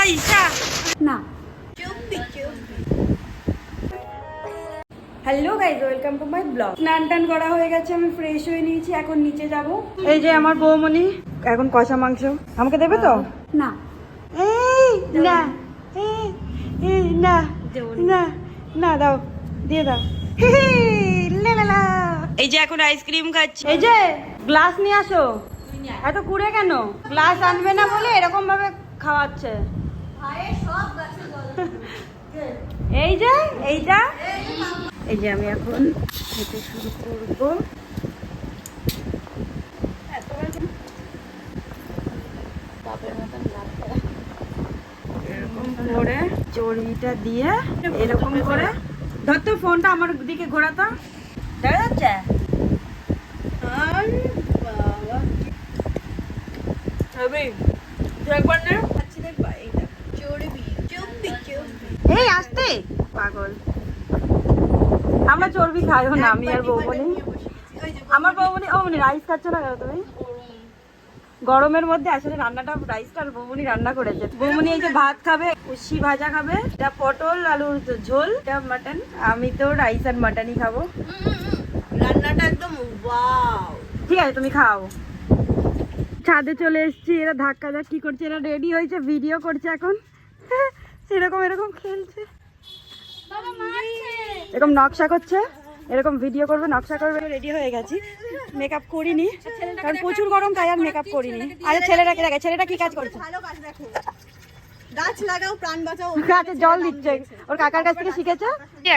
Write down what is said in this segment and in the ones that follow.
হাইসা না। Hello guys, welcome to my blog. স্নান টান করা হয়ে গেছে, আমি ফ্রেশ হয়ে নিয়েছি, এখন নিচে যাব। এই যে আমার বৌমনি এখন কষা মাংস আমাকে দেবে তো? না না না না না, দাও, দিয়ে দাও। এই যে এখন আইসক্রিম খাচ্ছি। এই যে গ্লাস নিয়ে আসো। এত কুড়ে কেন? গ্লাস আনবে না বলে এরকম ভাবে খাওয়াচ্ছে। এই যে এইটা, এই যে আমি এখন খেতে শুরু করবো। এরকম করে চর্বিটা দিয়ে এরকম করে ধর তো, ফোনটা আমার দিকে ঘোরাতো, দেখা যাচ্ছে? এই আসতে পাগল, আমরা চর্বি খাইও না, আমি আর বৌমনি। আমার বৌমনি, ও মানে রাইস খাচ্ছ না কেন তুমি? গরমের মধ্যে আসলে রান্নাটা, রাইসটা বৌমনি রান্না করেছে। বৌমনি এই যে ভাত খাবে, উচ্ছি ভাজা খাবে, এটা পটল আলুর ঝোল, এটা মাটন। আমি তো রাইস আর মাটনই খাবো। রান্নাটা একদম ওয়াও। ঠিক আছে, তুমি খাও। ছাদে চলে এসেছি, এরা ধাক্কা ধাক্কি করছে, এরা রেডি হয়েছে, ভিডিও করছে এখন। এরকম এরকম খেলছে, এরকম নকশা করছে, এরকম ভিডিও করবে, নকশা করবে। রেডি হয়ে গেছি, মেকআপ করিনি কারণ প্রচুর গরম, তাই আর মেকআপ করিনি। আরে ছেলেটাকে দেখে, ছেলেটা কি কাজ করছে? ভালো কাজ দেখো, গাছ লাগাও প্রাণ বাঁচাও। গাছে জল দিচ্ছে, ওর কাকার কাছ থেকে শিখেছে।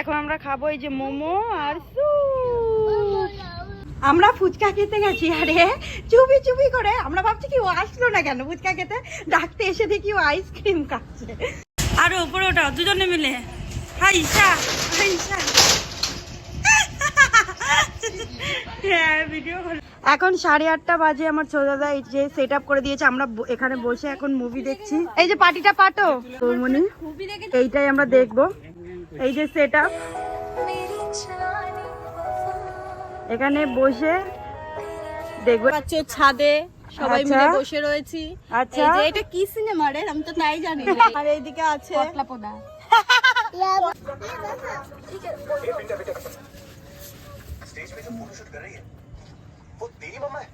এখন আমরা খাবো এই যে মোমো আর স্যুপ। আমরা ফুচকা খেতে গেছি, আরে চুপি চুপি করে। আমরা ভাবছি কি ও আসলো না কেন ফুচকা খেতে, ডাকতে এসে দেখি ও আইসক্রিম খাচ্ছে। আর উপরে ওটা দুজনে মিলে হাইসা হাইসা। এখন 8:30 বাজে, আমার ছোট দাদা এই যে সেট আপ করে দিয়েছে, আমরা এখানে বসে এখন মুভি দেখছি। এই যে পাটিটা পাটো তোমনি, এইটাই আমরা দেখবো। এই যে সেট আপ, এখানে বসে দেখবো। ছাদে সবাই আচ্ছা। মিলে বসে রয়েছি। আচ্ছা। এই যে এটা কি সিনেমা রে, আমি তো তাই জানি না। আর এইদিকে আছে পটলাপোদা। स्टेज पे जो फोटोशूट कर रही है वो तेरी मम्मा है?